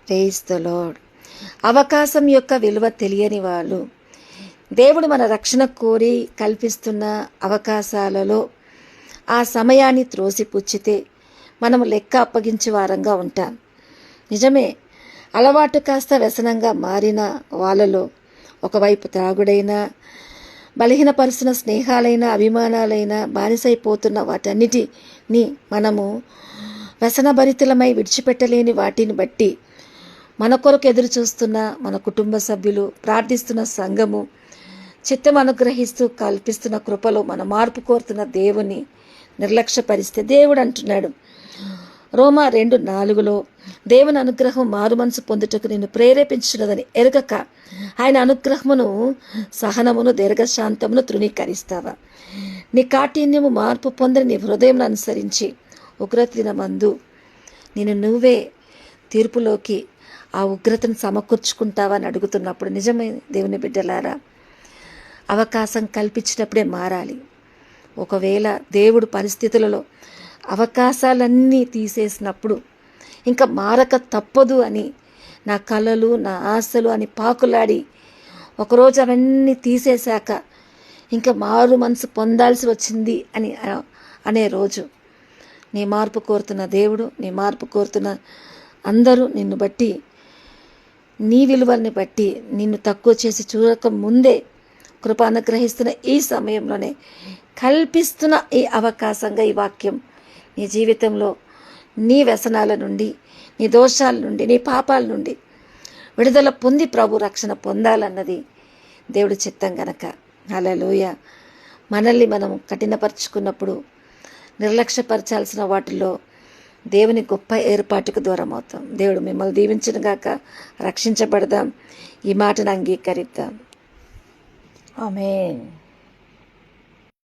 Praise the lord. అవకాశం యొక్క విలువ తెలియని వాళ్ళు దేవుడు మన రక్షణ కోరి కల్పిస్తున్న అవకాశాలలో ఆ సమయాన్ని త్రోసిపుచ్చితే మనము లెక్క అప్పగించే వారంగా ఉంటాం. నిజమే, అలవాటు కాస్త వ్యసనంగా మారిన వాళ్ళలో ఒకవైపు త్రాగుడైనా, బలహీనపరుస్తున్న స్నేహాలైనా, అభిమానాలైనా, బానిసైపోతున్న వాటన్నిటిని మనము వ్యసనభరితులమై విడిచిపెట్టలేని వాటిని బట్టి మన కొరకు ఎదురు చూస్తున్న మన కుటుంబ సభ్యులు, ప్రార్థిస్తున్న సంఘము, చిత్తం అనుగ్రహిస్తూ కల్పిస్తున్న కృపలో మన మార్పు కోరుతున్న దేవుని నిర్లక్ష్యపరిస్తే దేవుడు అంటున్నాడు రోమా 2:4 దేవుని అనుగ్రహం మారు మనసు పొందుటకు నిన్ను ప్రేరేపించున్నదని ఎరగక ఆయన అనుగ్రహమును, సహనమును, దీర్ఘశాంతమును తృణీకరిస్తావా? నీ కాఠిన్యము మార్పు పొందని నీ హృదయం అనుసరించి ఉగ్రత దినమందు నేను నువ్వే తీర్పులోకి ఆ ఉగ్రతను సమకూర్చుకుంటావా అని అడుగుతున్నప్పుడు, నిజమే దేవుని బిడ్డలారా, అవకాశం కల్పించినప్పుడే మారాలి. ఒకవేళ దేవుడు పరిస్థితులలో అవకాశాలన్నీ తీసేసినప్పుడు ఇంకా మారక తప్పదు అని నా కలలు, నా ఆశలు అని పాకులాడి ఒకరోజు అవన్నీ తీసేశాక ఇంకా మారు మనసు పొందాల్సి వచ్చింది అని అనే రోజు నీ మార్పు కోరుతున్న దేవుడు, నీ మార్పు కోరుతున్న అందరూ నిన్ను బట్టి, నీ విలువల్ని బట్టి నిన్ను తక్కువ చేసి చూడక ముందే కృప అనుగ్రహిస్తున్న ఈ సమయంలోనే కల్పిస్తున్న ఈ అవకాశంగా ఈ వాక్యం నీ జీవితంలో నీ వ్యసనాల నుండి, నీ దోషాల నుండి, నీ పాపాల నుండి విడుదల పొంది ప్రభు రక్షణ పొందాలన్నది దేవుడి చిత్తం గనక. హల్లెలూయా. మనల్ని మనం కఠినపరుచుకున్నప్పుడు నిర్లక్ష్యపరచాల్సిన వాటిలో దేవుని గొప్ప ఏర్పాటుకు దూరం అవుతాం. దేవుడు మిమ్మల్ని దీవించును గాక. రక్షించబడదాం. ఈ మాటను అంగీకరిద్దాం. ఆమేన్.